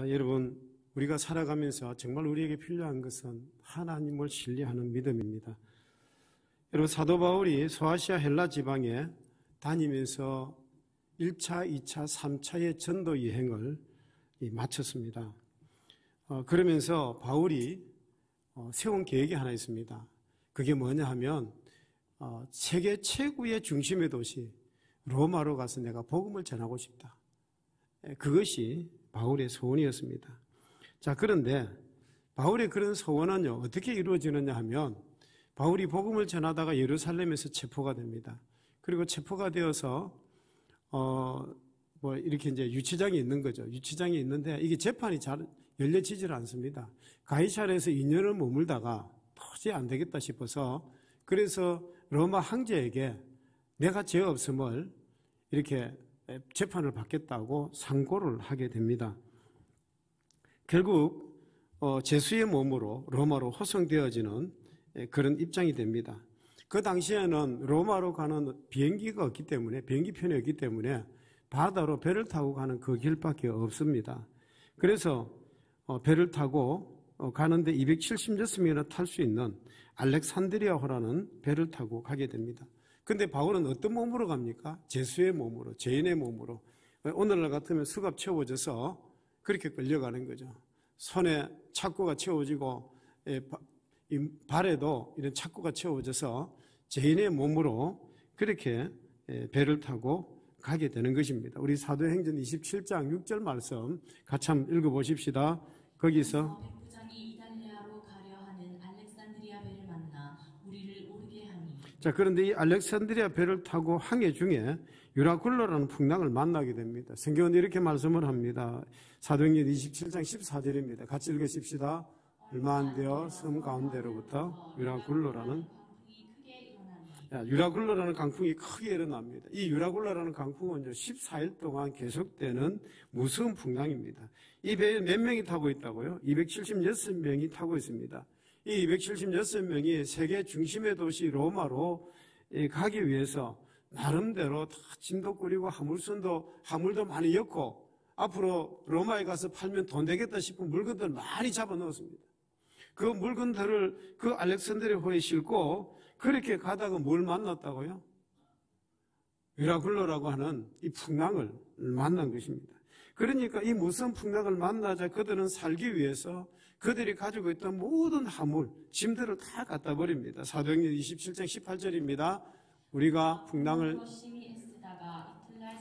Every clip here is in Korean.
여러분, 우리가 살아가면서 정말 우리에게 필요한 것은 하나님을 신뢰하는 믿음입니다. 여러분, 사도 바울이 소아시아 헬라 지방에 다니면서 1차, 2차, 3차의 전도 여행을 마쳤습니다. 그러면서 바울이 세운 계획이 하나 있습니다. 그게 뭐냐 하면 세계 최고의 중심의 도시 로마로 가서 내가 복음을 전하고 싶다. 그것이 바울의 소원이었습니다. 자, 그런데 바울의 그런 소원은요, 어떻게 이루어지느냐 하면 바울이 복음을 전하다가 예루살렘에서 체포가 됩니다. 그리고 체포가 되어서 이렇게 이제 유치장이 있는 거죠. 유치장이 있는데 이게 재판이 잘 열려지질 않습니다. 가이사랴에서 2년을 머물다가 도저히 안 되겠다 싶어서 그래서 로마 황제에게 내가 죄 없음을 이렇게 재판을 받겠다고 상고를 하게 됩니다. 결국 제수의 몸으로 로마로 호송되어지는 그런 입장이 됩니다. 그 당시에는 로마로 가는 비행기가 없기 때문에, 비행기편이 없기 때문에 바다로 배를 타고 가는 그 길밖에 없습니다. 그래서 배를 타고 가는데 276명이나 탈 수 있는 알렉산드리아호라는 배를 타고 가게 됩니다. 근데 바울은 어떤 몸으로 갑니까? 제수의 몸으로, 죄인의 몸으로. 오늘날 같으면 수갑 채워져서 그렇게 끌려가는 거죠. 손에 착고가 채워지고 발에도 이런 착고가 채워져서 죄인의 몸으로 그렇게 배를 타고 가게 되는 것입니다. 우리 사도행전 27장 6절 말씀 같이 한번 읽어보십시다. 거기서 백부장이 이달리아로 가려 하는 알렉산드리아 배를 만나 우리를 오르게 하니. 자, 그런데 이 알렉산드리아 배를 타고 항해 중에 유라굴로라는 풍랑을 만나게 됩니다. 성경은 이렇게 말씀을 합니다. 사도행전 27장 14절입니다. 같이 읽으십시다. 얼마 안 되어 섬 가운데로부터 유라굴로라는 강풍이 크게 일어납니다. 이 유라굴로라는 강풍은 14일 동안 계속되는 무서운 풍랑입니다. 이 배에 몇 명이 타고 있다고요? 276명이 타고 있습니다. 이 276명이 세계 중심의 도시 로마로 가기 위해서 나름대로 다 짐도 꾸리고 화물도 많이 엮고 앞으로 로마에 가서 팔면 돈 되겠다 싶은 물건들 많이 잡아 넣었습니다. 그 물건들을 그 알렉산드리아호에 싣고 그렇게 가다가 뭘 만났다고요? 유라굴로라고 하는 이 풍랑을 만난 것입니다. 그러니까 이 무서운 풍랑을 만나자 그들은 살기 위해서 그들이 가지고 있던 모든 화물, 짐들을 다 갖다 버립니다. 사도행전 27장 18절입니다. 우리가 풍랑을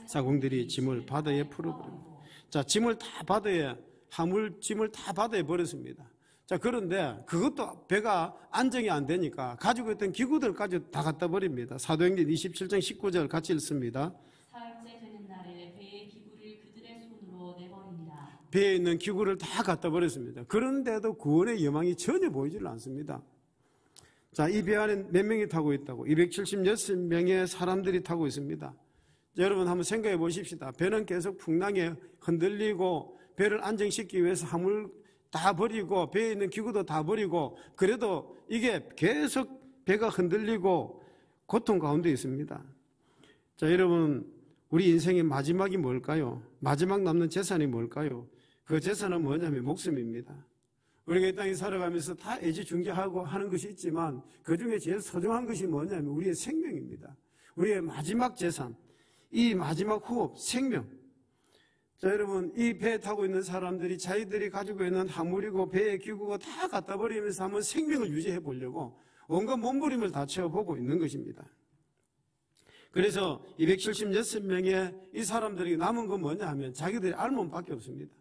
사공들이 짐을 바다에 풀어버립니다. 자, 짐을 다 바다에, 짐을 다 바다에 버렸습니다. 자, 그런데 그것도 배가 안정이 안 되니까 가지고 있던 기구들까지 다 갖다 버립니다. 사도행전 27장 19절 같이 읽습니다. 사흘째 되는 날에 배의 기구를 그들의 손으로 내버린다. 배에 있는 기구를 다 갖다 버렸습니다. 그런데도 구원의 여망이 전혀 보이질 않습니다. 자, 이 배 안에 몇 명이 타고 있다고? 276명의 사람들이 타고 있습니다. 자, 여러분 한번 생각해 보십시다. 배는 계속 풍랑에 흔들리고 배를 안정시키기 위해서 화물 다 버리고 배에 있는 기구도 다 버리고 그래도 이게 계속 배가 흔들리고 고통 가운데 있습니다. 자, 여러분 우리 인생의 마지막이 뭘까요? 마지막 남는 재산이 뭘까요? 그 재산은 뭐냐면 목숨입니다. 우리가 이 땅에 살아가면서 다 애지중지하고 하는 것이 있지만 그중에 제일 소중한 것이 뭐냐면 우리의 생명입니다. 우리의 마지막 재산, 이 마지막 호흡, 생명. 자, 여러분, 이 배 타고 있는 사람들이 자기들이 가지고 있는 화물이고 배의 기구가 다 갖다 버리면서 한번 생명을 유지해 보려고 온갖 몸부림을 다 채워보고 있는 것입니다. 그래서 276명의 이 사람들이 남은 건 뭐냐 하면 자기들의 알몸밖에 없습니다.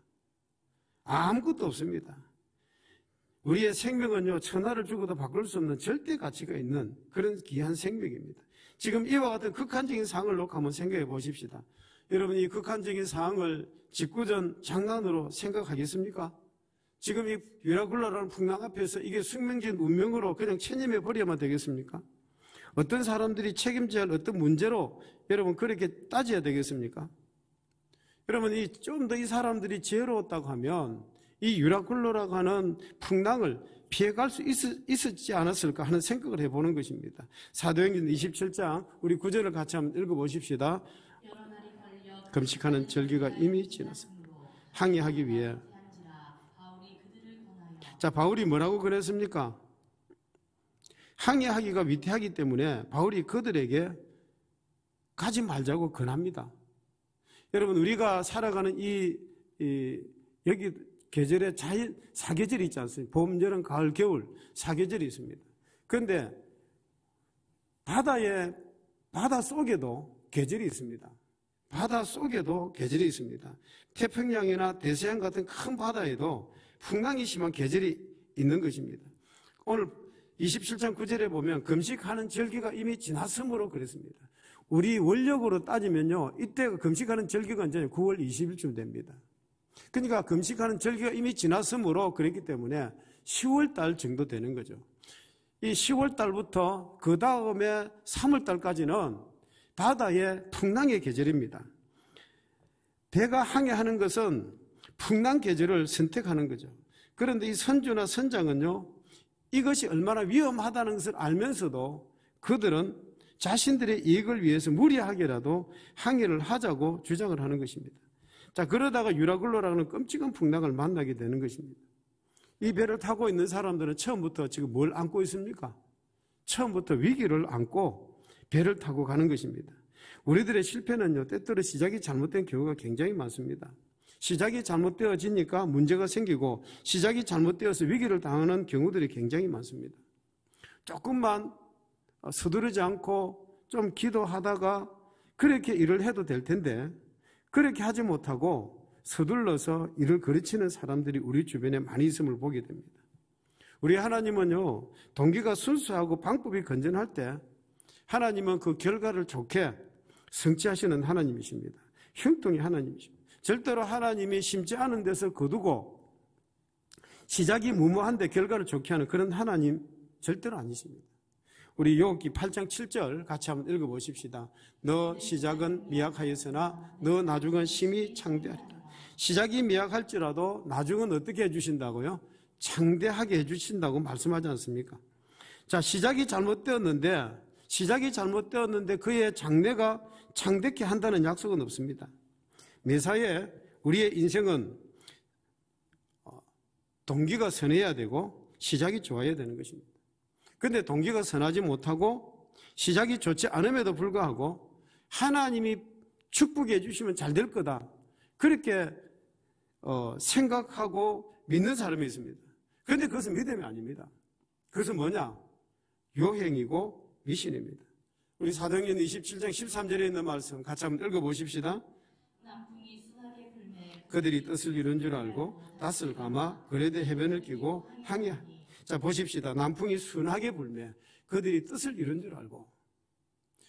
아무것도 없습니다. 우리의 생명은요, 천하를 주고도 바꿀 수 없는 절대 가치가 있는 그런 귀한 생명입니다. 지금 이와 같은 극한적인 상황을 놓고 한번 생각해 보십시다. 여러분, 이 극한적인 상황을 직구전 장난으로 생각하겠습니까? 지금 이 유라굴로라는 풍랑 앞에서 이게 숙명적인 운명으로 그냥 체념해 버려야만 되겠습니까? 어떤 사람들이 책임져야 할 어떤 문제로 여러분 그렇게 따져야 되겠습니까? 여러분, 좀 더 이 사람들이 지혜로웠다고 하면 이 유라굴로라고 하는 풍랑을 피해갈 수 있었지 않았을까 하는 생각을 해보는 것입니다. 사도행전 27장 우리 9절을 같이 한번 읽어보십시다. 금식하는 절기가 이미 지났습니다. 항해하기 위해 자, 바울이 뭐라고 그랬습니까? 항해하기가 위태하기 때문에 바울이 그들에게 가지 말자고 권합니다. 여러분, 우리가 살아가는 여기 계절에 사계절이 있지 않습니까? 봄, 여름, 가을, 겨울 사계절이 있습니다. 그런데 바다 속에도 계절이 있습니다. 바다 속에도 계절이 있습니다. 태평양이나 대서양 같은 큰 바다에도 풍랑이 심한 계절이 있는 것입니다. 오늘 27장 9절에 보면 금식하는 절기가 이미 지났으므로 그랬습니다. 우리 원력으로 따지면요, 이때가 금식하는 절기가 언제냐? 9월 20일쯤 됩니다. 그러니까 금식하는 절기가 이미 지났으므로 그랬기 때문에 10월 달 정도 되는 거죠. 이 10월 달부터 그 다음에 3월 달까지는 바다의 풍랑의 계절입니다. 배가 항해하는 것은 풍랑 계절을 선택하는 거죠. 그런데 이 선주나 선장은요, 이것이 얼마나 위험하다는 것을 알면서도 그들은 자신들의 이익을 위해서 무리하게라도 항해를 하자고 주장을 하는 것입니다. 자, 그러다가 유라굴로라는 끔찍한 풍랑을 만나게 되는 것입니다. 이 배를 타고 있는 사람들은 처음부터 지금 뭘 안고 있습니까? 처음부터 위기를 안고 배를 타고 가는 것입니다. 우리들의 실패는요, 때때로 시작이 잘못된 경우가 굉장히 많습니다. 시작이 잘못되어지니까 문제가 생기고 시작이 잘못되어서 위기를 당하는 경우들이 굉장히 많습니다. 조금만 서두르지 않고 좀 기도하다가 그렇게 일을 해도 될 텐데 그렇게 하지 못하고 서둘러서 일을 거르치는 사람들이 우리 주변에 많이 있음을 보게 됩니다. 우리 하나님은요, 동기가 순수하고 방법이 건전할 때 하나님은 그 결과를 좋게 성취하시는 하나님이십니다. 형통의 하나님이십니다. 절대로 하나님이 심지 않은 데서 거두고 시작이 무모한데 결과를 좋게 하는 그런 하나님 절대로 아니십니다. 우리 욥기 8장 7절 같이 한번 읽어보십시다. 너 시작은 미약하였으나 너 나중은 심히 창대하리라. 시작이 미약할지라도 나중은 어떻게 해주신다고요? 창대하게 해주신다고 말씀하지 않습니까? 자, 시작이 잘못되었는데 그의 장래가 창대케 한다는 약속은 없습니다. 매사에 우리의 인생은 동기가 선해야 되고 시작이 좋아야 되는 것입니다. 그런데 동기가 선하지 못하고 시작이 좋지 않음에도 불구하고 하나님이 축복해 주시면 잘 될 거다, 그렇게 생각하고 믿는 사람이 있습니다. 그런데 그것은 믿음이 아닙니다. 그것은 뭐냐? 요행이고 미신입니다. 우리 사도행전 27장 13절에 있는 말씀 같이 한번 읽어보십시다. 그들이 뜻을 이룬 줄 알고 닷을 감아 그레데 해변을 끼고 항해하니. 자, 보십시다. 남풍이 순하게 불매 그들이 뜻을 이룬 줄 알고.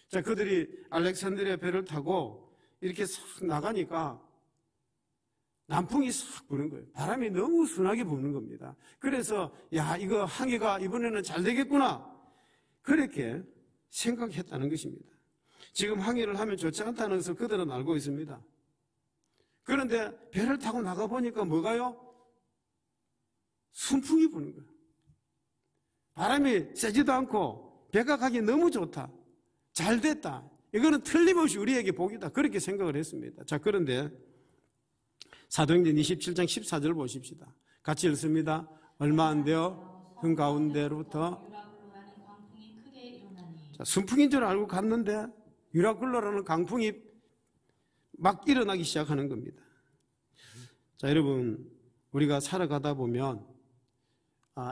자, 그들이 알렉산드리아 배를 타고 이렇게 싹 나가니까 남풍이 싹 부는 거예요. 바람이 너무 순하게 부는 겁니다. 그래서 야, 이거 항해가 이번에는 잘 되겠구나, 그렇게 생각했다는 것입니다. 지금 항해를 하면 좋지 않다는 것을 그들은 알고 있습니다. 그런데 배를 타고 나가보니까 뭐가요? 순풍이 부는 거예요. 바람이 세지도 않고 배가 가기 너무 좋다, 잘 됐다, 이거는 틀림없이 우리에게 복이다, 그렇게 생각을 했습니다. 자, 그런데 사도행전 27장 14절 보십시다. 같이 읽습니다. 얼마 안 되어 한가운데로부터 순풍인 줄 알고 갔는데 유라굴로라는 강풍이 막 일어나기 시작하는 겁니다. 자, 여러분, 우리가 살아가다 보면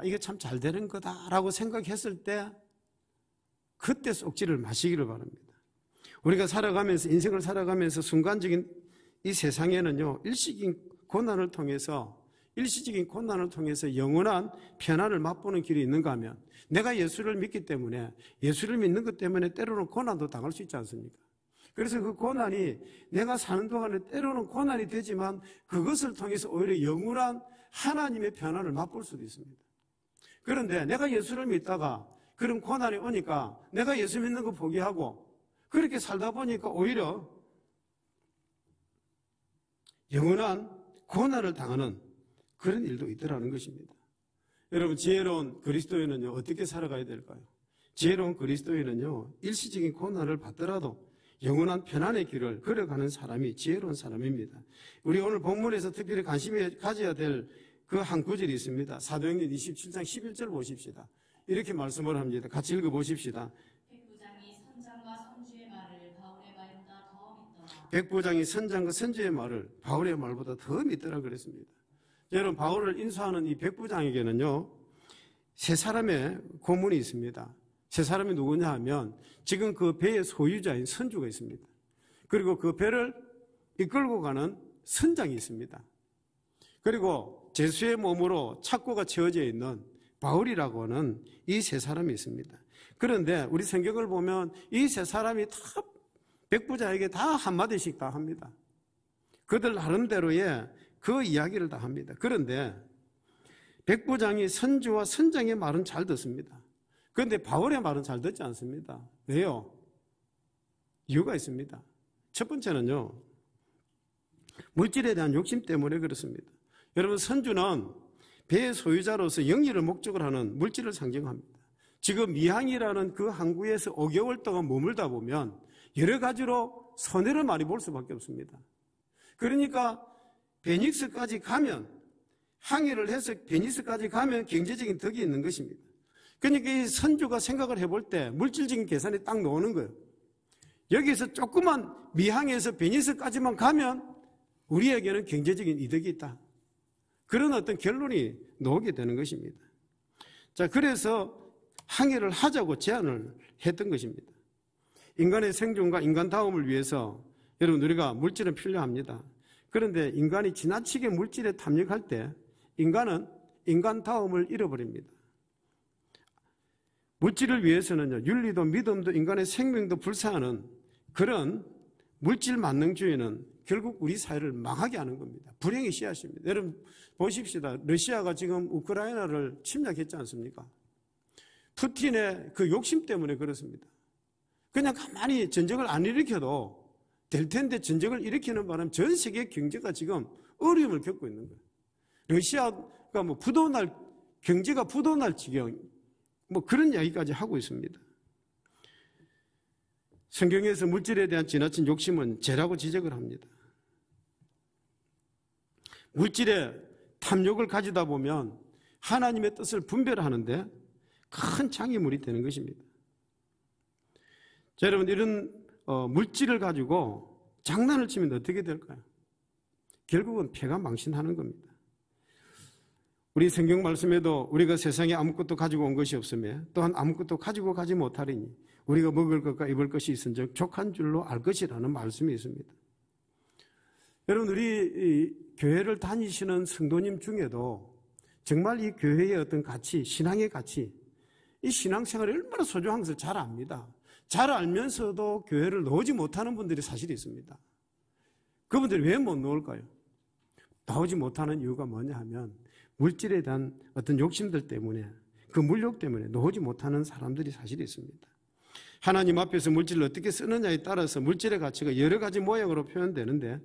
이게 참 잘 되는 거다라고 생각했을 때 그때 속지를 마시기를 바랍니다. 우리가 살아가면서, 인생을 살아가면서 순간적인 이 세상에는요, 일시적인 고난을 통해서 영원한 편안을 맛보는 길이 있는가 하면, 내가 예수를 믿기 때문에, 예수를 믿는 것 때문에 때로는 고난도 당할 수 있지 않습니까? 그래서 그 고난이 내가 사는 동안에 때로는 고난이 되지만 그것을 통해서 오히려 영원한 하나님의 편안을 맛볼 수도 있습니다. 그런데 내가 예수를 믿다가 그런 고난이 오니까 내가 예수 믿는 거 포기하고 그렇게 살다 보니까 오히려 영원한 고난을 당하는 그런 일도 있더라는 것입니다. 여러분, 지혜로운 그리스도인은요, 어떻게 살아가야 될까요? 지혜로운 그리스도인은요, 일시적인 고난을 받더라도 영원한 편안의 길을 걸어가는 사람이 지혜로운 사람입니다. 우리 오늘 본문에서 특별히 관심을 가져야 될 그 한 구절이 있습니다. 사도행전 27장 11절 보십시다. 이렇게 말씀을 합니다. 같이 읽어보십시다. 백부장이 선장과 선주의 말을 바울의 말보다 더 믿더라. 백부장이 선장과 선주의 말을 바울의 말보다 더 믿더라 그랬습니다. 여러분, 바울을 인수하는 이 백부장에게는요, 세 사람의 고문이 있습니다. 세 사람이 누구냐 하면 지금 그 배의 소유자인 선주가 있습니다. 그리고 그 배를 이끌고 가는 선장이 있습니다. 그리고 제수의 몸으로 착고가 채워져 있는 바울이라고 하는 이 세 사람이 있습니다. 그런데 우리 성경을 보면 이 세 사람이 다 백부장에게 다 한마디씩 다 합니다. 그들 나름대로의 그 이야기를 다 합니다. 그런데 백부장이 선주와 선장의 말은 잘 듣습니다. 그런데 바울의 말은 잘 듣지 않습니다. 왜요? 이유가 있습니다. 첫 번째는요, 물질에 대한 욕심 때문에 그렇습니다. 여러분, 선주는 배의 소유자로서 영리를 목적으로 하는 물질을 상징합니다. 지금 미항이라는 그 항구에서 5개월 동안 머물다 보면 여러 가지로 손해를 많이 볼 수밖에 없습니다. 그러니까 베니스까지 가면, 항해를 해서 베니스까지 가면 경제적인 덕이 있는 것입니다. 그러니까 이 선주가 생각을 해볼 때 물질적인 계산이 딱 나오는 거예요. 여기서 조그만 미항에서 베니스까지만 가면 우리에게는 경제적인 이득이 있다. 그런 어떤 결론이 나오게 되는 것입니다. 자, 그래서 항해를 하자고 제안을 했던 것입니다. 인간의 생존과 인간다움을 위해서 여러분, 우리가 물질은 필요합니다. 그런데 인간이 지나치게 물질에 탐닉할 때 인간은 인간다움을 잃어버립니다. 물질을 위해서는요, 윤리도 믿음도 인간의 생명도 불사하는 그런 물질 만능주의는 결국 우리 사회를 망하게 하는 겁니다. 불행의 씨앗입니다. 여러분 보십시다. 러시아가 지금 우크라이나를 침략했지 않습니까? 푸틴의 그 욕심 때문에 그렇습니다. 그냥 가만히 전쟁을 안 일으켜도 될 텐데 전쟁을 일으키는 바람에 전 세계 경제가 지금 어려움을 겪고 있는 거예요. 러시아가 뭐 부도날, 경제가 부도날 지경, 뭐 그런 이야기까지 하고 있습니다. 성경에서 물질에 대한 지나친 욕심은 죄라고 지적을 합니다. 물질에 탐욕을 가지다 보면 하나님의 뜻을 분별하는데 큰 장애물이 되는 것입니다. 자, 여러분, 이런 물질을 가지고 장난을 치면 어떻게 될까요? 결국은 폐가 망신하는 겁니다. 우리 성경 말씀에도 우리가 세상에 아무것도 가지고 온 것이 없으며 또한 아무것도 가지고 가지 못하리니 우리가 먹을 것과 입을 것이 있은즉 족한 줄로 알 것이라는 말씀이 있습니다. 여러분, 우리 교회를 다니시는 성도님 중에도 정말 이 교회의 어떤 가치, 신앙의 가치, 이 신앙생활이 얼마나 소중한 것을 잘 압니다. 잘 알면서도 교회를 나오지 못하는 분들이 사실 있습니다. 그분들이 왜 못 나올까요? 나오지 못하는 이유가 뭐냐 하면 물질에 대한 어떤 욕심들 때문에, 그 물욕 때문에 나오지 못하는 사람들이 사실 있습니다. 하나님 앞에서 물질을 어떻게 쓰느냐에 따라서 물질의 가치가 여러 가지 모양으로 표현되는데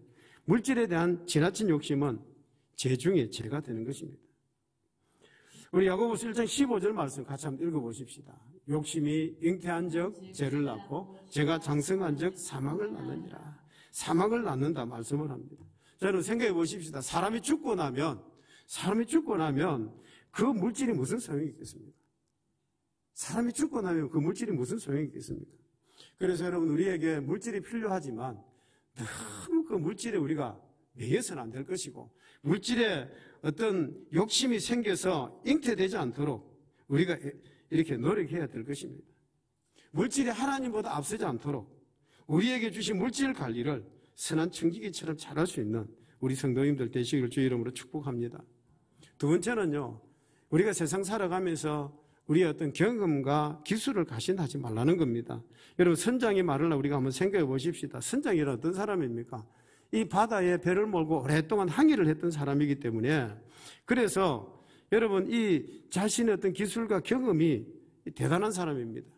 물질에 대한 지나친 욕심은 죄 중에 죄가 되는 것입니다. 우리 야고보서 1장 15절 말씀 같이 한번 읽어보십시다. 욕심이 잉태한 적 죄를 낳고 죄가 장성한 적 사망을 낳느니라. 사망을 낳는다 말씀을 합니다. 저는 생각해 보십시다. 사람이 죽고 나면 그 물질이 무슨 소용이 있겠습니까? 사람이 죽고 나면 그 물질이 무슨 소용이 있겠습니까? 그래서 여러분, 우리에게 물질이 필요하지만 너무 그 물질에 우리가 매여서는 안 될 것이고 물질에 어떤 욕심이 생겨서 잉태되지 않도록 우리가 이렇게 노력해야 될 것입니다. 물질이 하나님보다 앞서지 않도록 우리에게 주신 물질 관리를 선한 청지기처럼 잘할 수 있는 우리 성도님들 되시기를 주의 이름으로 축복합니다. 두 번째는요, 우리가 세상 살아가면서 우리의 어떤 경험과 기술을 가신하지 말라는 겁니다. 여러분, 선장의 말을 우리가 한번 생각해 보십시다. 선장이란 어떤 사람입니까? 이 바다에 배를 몰고 오랫동안 항해를 했던 사람이기 때문에, 그래서 여러분, 이 자신의 어떤 기술과 경험이 대단한 사람입니다.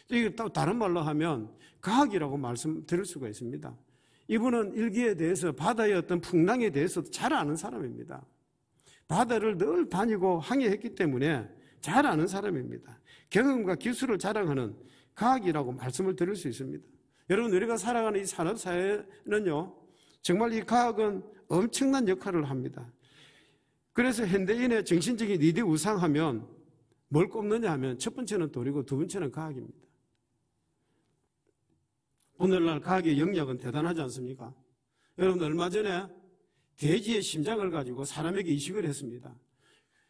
이게 또 다른 말로 하면 과학이라고 말씀드릴 수가 있습니다. 이분은 일기에 대해서, 바다의 어떤 풍랑에 대해서도 잘 아는 사람입니다. 바다를 늘 다니고 항해했기 때문에 잘 아는 사람입니다. 경험과 기술을 자랑하는 과학이라고 말씀을 드릴 수 있습니다. 여러분, 우리가 살아가는 이 산업사회는요, 정말 이 과학은 엄청난 역할을 합니다. 그래서 현대인의 정신적인 2대 우상하면 뭘 꼽느냐 하면 첫 번째는 돌이고 두 번째는 과학입니다. 오늘날 과학의 영역은 대단하지 않습니까? 여러분 얼마 전에 돼지의 심장을 가지고 사람에게 이식을 했습니다.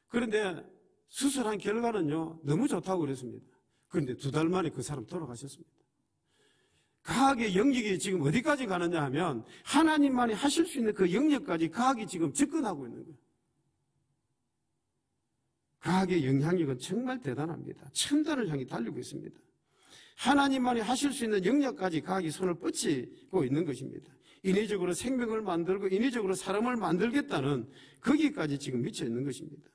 그런데 수술한 결과는요 너무 좋다고 그랬습니다. 그런데 2달 만에 그 사람 돌아가셨습니다. 과학의 영역이 지금 어디까지 가느냐 하면 하나님만이 하실 수 있는 그 영역까지 과학이 지금 접근하고 있는 거예요. 과학의 영향력은 정말 대단합니다. 첨단을 향해 달리고 있습니다. 하나님만이 하실 수 있는 영역까지 과학이 손을 뻗치고 있는 것입니다. 인위적으로 생명을 만들고 인위적으로 사람을 만들겠다는 거기까지 지금 미쳐 있는 것입니다.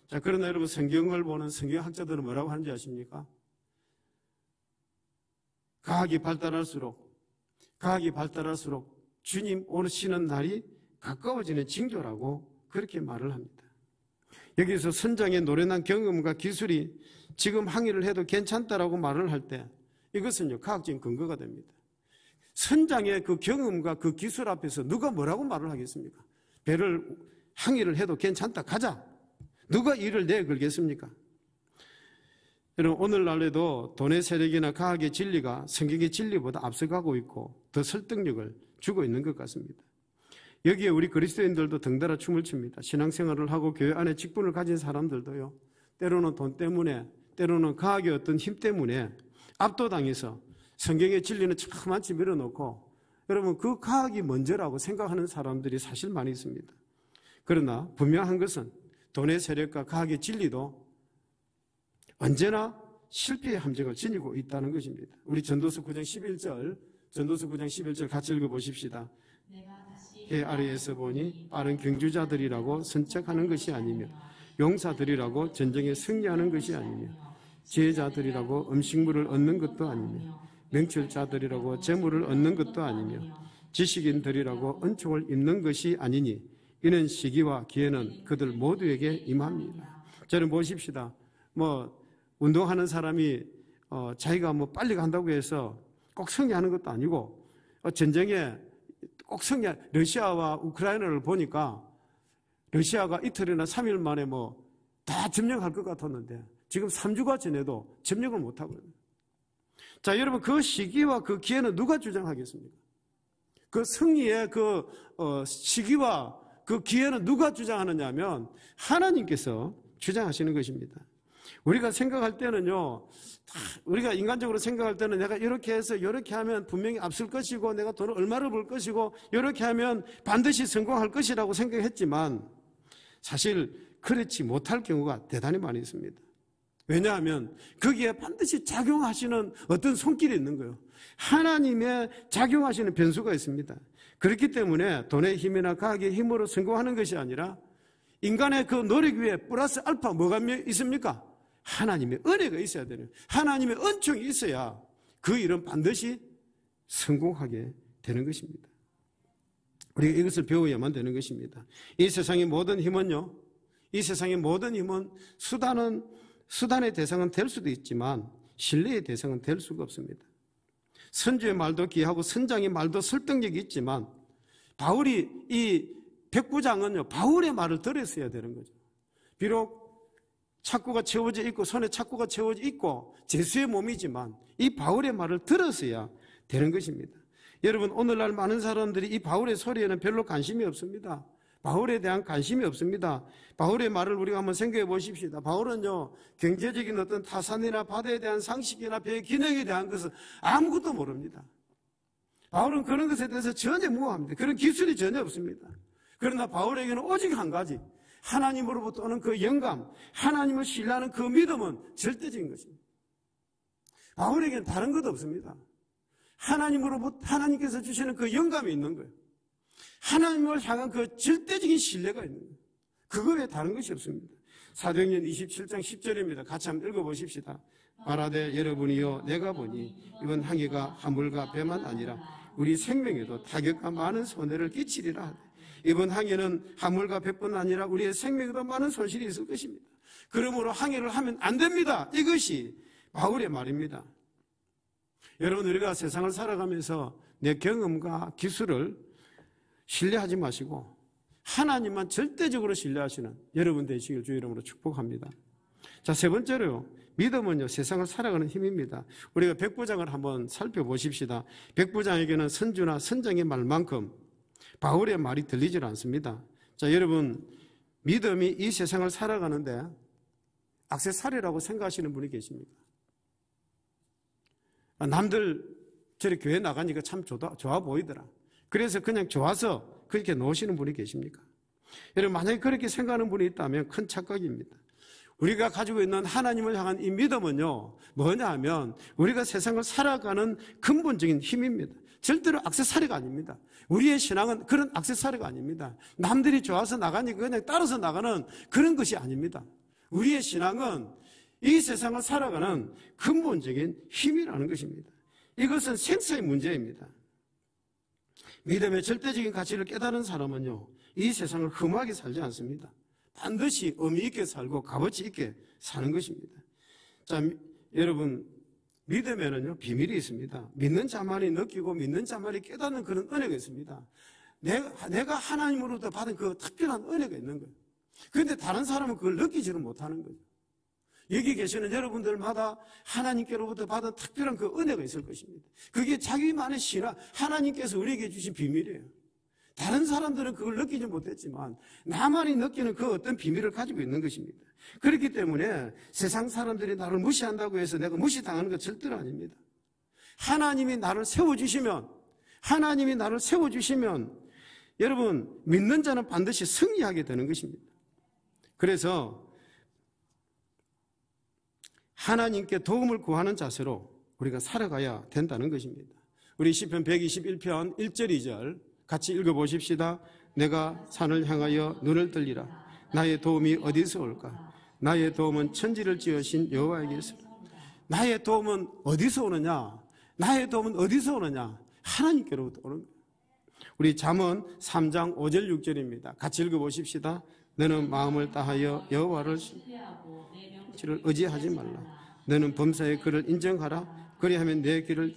자, 그러나 여러분 성경을 보는 성경학자들은 뭐라고 하는지 아십니까? 과학이 발달할수록 주님 오시는 날이 가까워지는 징조라고 그렇게 말을 합니다. 여기서 선장의 노련한 경험과 기술이 지금 항해를 해도 괜찮다라고 말을 할 때 이것은요 과학적인 근거가 됩니다. 선장의 그 경험과 그 기술 앞에서 누가 뭐라고 말을 하겠습니까? 배를 항해를 해도 괜찮다 가자. 누가 이를 내걸겠습니까? 여러분 오늘날에도 돈의 세력이나 과학의 진리가 성경의 진리보다 앞서가고 있고 더 설득력을 주고 있는 것 같습니다. 여기에 우리 그리스도인들도 덩달아 춤을 춥니다. 신앙생활을 하고 교회 안에 직분을 가진 사람들도요 때로는 돈 때문에 때로는 과학의 어떤 힘 때문에 압도당해서 성경의 진리는 차만치 밀어놓고 여러분 그 과학이 먼저라고 생각하는 사람들이 사실 많이 있습니다. 그러나 분명한 것은 돈의 세력과 과학의 진리도 언제나 실패의 함정을 지니고 있다는 것입니다. 우리 전도서 9장 11절 같이 읽어보십시다. 해 아래에서 보니 빠른 경주자들이라고 선책하는 것이 아니며 용사들이라고 전쟁에 승리하는 것이 아니며 지혜자들이라고 음식물을 얻는 것도 아니며 명철자들이라고 재물을 얻는 것도 아니며 지식인들이라고 은총을 입는 것이 아니니 이는 시기와 기회는 그들 모두에게 임합니다. 저는 보십시다. 운동하는 사람이 자기가 빨리 간다고 해서 꼭 승리하는 것도 아니고 전쟁에 꼭 러시아와 우크라이나를 보니까 러시아가 이틀이나 3일 만에 다 점령할 것 같았는데 지금 3주가 지내도 점령을 못하고 있는. 자, 여러분 그 시기와 그 기회는 누가 주장하겠습니까? 그 승리의 그 시기와 그 기회는 누가 주장하느냐 하면 하나님께서 주장하시는 것입니다. 우리가 생각할 때는요, 우리가 인간적으로 생각할 때는 내가 이렇게 해서 이렇게 하면 분명히 앞설 것이고 내가 돈을 얼마를 벌 것이고 이렇게 하면 반드시 성공할 것이라고 생각했지만 사실 그렇지 못할 경우가 대단히 많이 있습니다. 왜냐하면 거기에 반드시 작용하시는 어떤 손길이 있는 거예요. 하나님의 작용하시는 변수가 있습니다. 그렇기 때문에 돈의 힘이나 과학의 힘으로 성공하는 것이 아니라 인간의 그 노력 위에 플러스 알파 뭐가 있습니까? 하나님의 은혜가 있어야 되는, 하나님의 은총이 있어야 그 일은 반드시 성공하게 되는 것입니다. 우리가 이것을 배워야만 되는 것입니다. 이 세상의 모든 힘은요, 이 세상의 모든 힘은 수단의 대상은 될 수도 있지만 신뢰의 대상은 될 수가 없습니다. 선주의 말도 귀하고 선장의 말도 설득력이 있지만 바울이 이 백부장은요 바울의 말을 들었어야 되는 거죠. 비록 착구가 채워져 있고 손에 착구가 채워져 있고 제수의 몸이지만 이 바울의 말을 들었어야 되는 것입니다. 여러분 오늘날 많은 사람들이 이 바울의 소리에는 별로 관심이 없습니다. 바울에 대한 관심이 없습니다. 바울의 말을 우리가 한번 생각해 보십시다. 바울은요 경제적인 어떤 타산이나 바다에 대한 상식이나 배의 기능에 대한 것은 아무것도 모릅니다. 바울은 그런 것에 대해서 전혀 무모합니다. 그런 기술이 전혀 없습니다. 그러나 바울에게는 오직 한 가지, 하나님으로부터 오는 그 영감, 하나님을 신뢰하는 그 믿음은 절대적인 것입니다. 바울에게는 다른 것도 없습니다. 하나님으로부터 하나님께서 주시는 그 영감이 있는 거예요. 하나님을 향한 그 절대적인 신뢰가 있는 거예요. 그거 외에 다른 것이 없습니다. 사도행전 27장 10절입니다. 같이 한번 읽어보십시다. 말하되 여러분이여 내가 보니 이번 항해가 화물과 배만 아니라 우리 생명에도 타격과 많은 손해를 끼치리라 하되 이번 항해는 화물과 배뿐 아니라 우리의 생명에도 많은 손실이 있을 것입니다. 그러므로 항해를 하면 안 됩니다. 이것이 바울의 말입니다. 여러분 우리가 세상을 살아가면서 내 경험과 기술을 신뢰하지 마시고 하나님만 절대적으로 신뢰하시는 여러분 되시길 주의 이름으로 축복합니다. 자, 세 번째로요. 믿음은요, 세상을 살아가는 힘입니다. 우리가 백부장을 한번 살펴보십시다. 백부장에게는 선주나 선장의 말만큼 바울의 말이 들리질 않습니다. 자, 여러분, 믿음이 이 세상을 살아가는데 액세서리라고 생각하시는 분이 계십니까? 남들 저리 교회 나가니까 참 좋아 보이더라. 그래서 그냥 좋아서 그렇게 놓으시는 분이 계십니까? 여러분, 만약에 그렇게 생각하는 분이 있다면 큰 착각입니다. 우리가 가지고 있는 하나님을 향한 이 믿음은요, 뭐냐 하면 우리가 세상을 살아가는 근본적인 힘입니다. 절대로 액세서리가 아닙니다. 우리의 신앙은 그런 액세서리가 아닙니다. 남들이 좋아서 나가니까 그냥 따라서 나가는 그런 것이 아닙니다. 우리의 신앙은 이 세상을 살아가는 근본적인 힘이라는 것입니다. 이것은 생사의 문제입니다. 믿음의 절대적인 가치를 깨달은 사람은요, 이 세상을 흠하게 살지 않습니다. 반드시 의미 있게 살고 값어치 있게 사는 것입니다. 자, 여러분, 믿음에는요, 비밀이 있습니다. 믿는 자만이 느끼고 믿는 자만이 깨닫는 그런 은혜가 있습니다. 내가 하나님으로부터 받은 그 특별한 은혜가 있는 거예요. 그런데 다른 사람은 그걸 느끼지는 못하는 거죠. 여기 계시는 여러분들마다 하나님께로부터 받은 특별한 그 은혜가 있을 것입니다. 그게 자기만의 신앙, 하나님께서 우리에게 주신 비밀이에요. 다른 사람들은 그걸 느끼지 못했지만 나만이 느끼는 그 어떤 비밀을 가지고 있는 것입니다. 그렇기 때문에 세상 사람들이 나를 무시한다고 해서 내가 무시당하는 것 절대로 아닙니다. 하나님이 나를 세워주시면 여러분, 믿는 자는 반드시 승리하게 되는 것입니다. 그래서 하나님께 도움을 구하는 자세로 우리가 살아가야 된다는 것입니다. 우리 시편 121편 1절 2절 같이 읽어보십시다. 내가 산을 향하여 눈을 들리라. 나의 도움이 어디서 올까? 나의 도움은 천지를 지으신 여호와에게서. 나의 도움은 어디서 오느냐? 나의 도움은 어디서 오느냐? 하나님께로부터 오는 거예요. 우리 잠언 3장 5절 6절입니다. 같이 읽어보십시다. 너는 마음을 다하여 여호와를 의지하지 말라. 너는 범사의 그를 인정하라. 그리하면 내 길을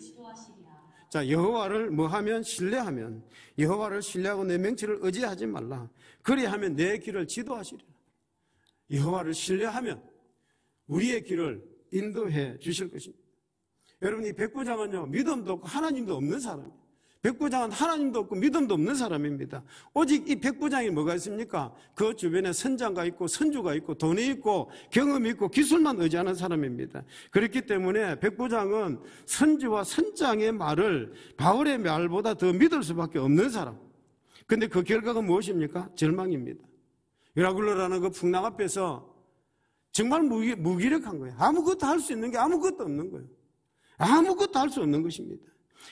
자, 여호와를 뭐하면 신뢰하면 여호와를 신뢰하고 내 명치를 의지하지 말라. 그리하면 내 길을 지도하시리라. 여호와를 신뢰하면 우리의 길을 인도해 주실 것입니다. 여러분, 이 백부장은요, 믿음도 없고 하나님도 없는 사람이에요. 백부장은 하나님도 없고 믿음도 없는 사람입니다. 오직 이 백부장이 뭐가 있습니까? 그 주변에 선장가 있고 선주가 있고 돈이 있고 경험이 있고 기술만 의지하는 사람입니다. 그렇기 때문에 백부장은 선주와 선장의 말을 바울의 말보다 더 믿을 수밖에 없는 사람. 그런데 그 결과가 무엇입니까? 절망입니다. 유라굴로라는 그 풍랑 앞에서 정말 무기력한 거예요. 아무것도 할 수 있는 게 아무것도 없는 거예요. 아무것도 할 수 없는 것입니다.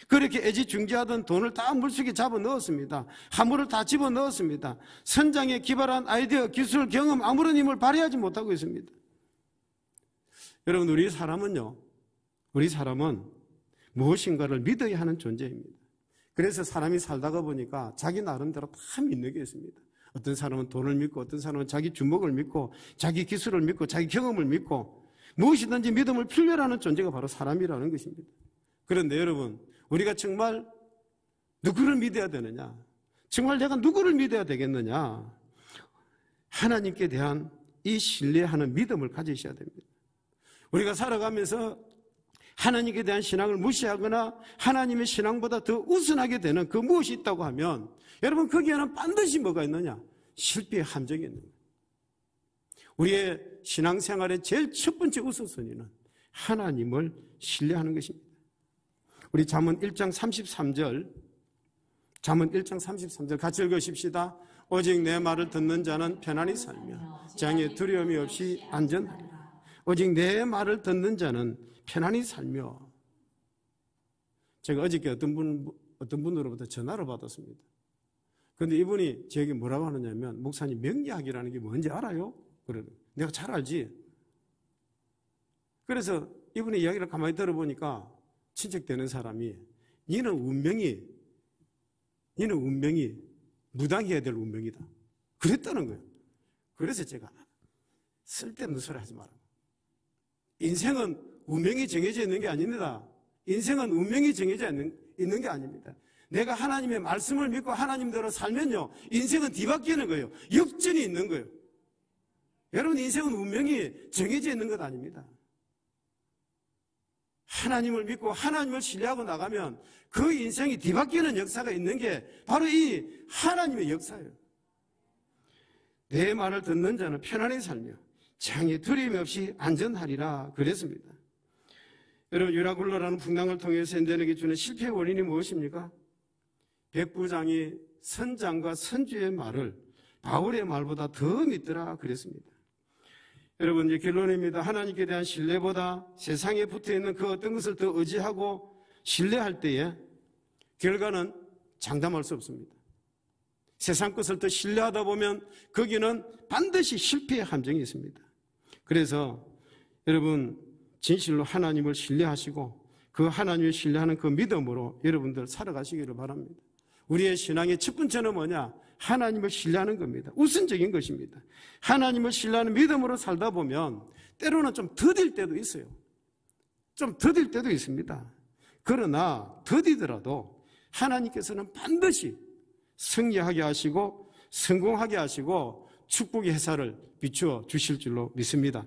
그렇게 애지중지하던 돈을 다 물속에 잡아 넣었습니다. 화물을 다 집어 넣었습니다. 선장의 기발한 아이디어, 기술, 경험, 아무런 힘을 발휘하지 못하고 있습니다. 여러분, 우리 사람은 무엇인가를 믿어야 하는 존재입니다. 그래서 사람이 살다가 보니까 자기 나름대로 다 믿는 게 있습니다. 어떤 사람은 돈을 믿고, 어떤 사람은 자기 주먹을 믿고, 자기 기술을 믿고, 자기 경험을 믿고, 무엇이든지 믿음을 필요로 하는 존재가 바로 사람이라는 것입니다. 그런데 여러분, 우리가 정말 누구를 믿어야 되느냐? 정말 내가 누구를 믿어야 되겠느냐? 하나님께 대한 이 신뢰하는 믿음을 가지셔야 됩니다. 우리가 살아가면서 하나님께 대한 신앙을 무시하거나 하나님의 신앙보다 더 우선하게 되는 그 무엇이 있다고 하면 여러분, 거기에는 반드시 뭐가 있느냐? 실패의 함정이 있는 거예요. 우리의 신앙생활의 제일 첫 번째 우선순위는 하나님을 신뢰하는 것입니다. 우리 잠언 1장 33절 같이 읽으십시다. 오직 내 말을 듣는 자는 편안히 살며 장애 두려움이 없이 안전하리라. 오직 내 말을 듣는 자는 편안히 살며. 제가 어저께 어떤 분으로부터 전화를 받았습니다. 그런데 이분이 저에게 뭐라고 하느냐면, 목사님, 명리학이라는 게 뭔지 알아요? 그래요. 내가 잘 알지. 그래서 이분의 이야기를 가만히 들어보니까 친척되는 사람이 니는 운명이 무당해야 될 운명이다. 그랬다는 거예요. 그래서 제가 쓸데없는 소리 하지 마라. 인생은 운명이 정해져 있는 게 아닙니다. 인생은 운명이 정해져 있는 게 아닙니다. 내가 하나님의 말씀을 믿고 하나님대로 살면요, 인생은 뒤바뀌는 거예요. 역전이 있는 거예요. 여러분, 인생은 운명이 정해져 있는 것 아닙니다. 하나님을 믿고 하나님을 신뢰하고 나가면 그 인생이 뒤바뀌는 역사가 있는 게 바로 이 하나님의 역사예요. 내 말을 듣는 자는 편안히 살며 장애 두려움 없이 안전하리라 그랬습니다. 여러분, 유라굴로라는 풍랑을 통해서 현대인에게 주는 실패의 원인이 무엇입니까? 백부장이 선장과 선주의 말을 바울의 말보다 더 믿더라 그랬습니다. 여러분, 이제 결론입니다. 하나님께 대한 신뢰보다 세상에 붙어있는 그 어떤 것을 더 의지하고 신뢰할 때에 결과는 장담할 수 없습니다. 세상 것을 더 신뢰하다 보면 거기는 반드시 실패의 함정이 있습니다. 그래서 여러분, 진실로 하나님을 신뢰하시고 그 하나님을 신뢰하는 그 믿음으로 여러분들 살아가시기를 바랍니다. 우리의 신앙의 첫 번째는 뭐냐? 하나님을 신뢰하는 겁니다. 우선적인 것입니다. 하나님을 신뢰하는 믿음으로 살다 보면 때로는 좀 더딜 때도 있어요. 좀 더딜 때도 있습니다. 그러나 더디더라도 하나님께서는 반드시 승리하게 하시고 성공하게 하시고 축복의 햇살을 비추어 주실 줄로 믿습니다.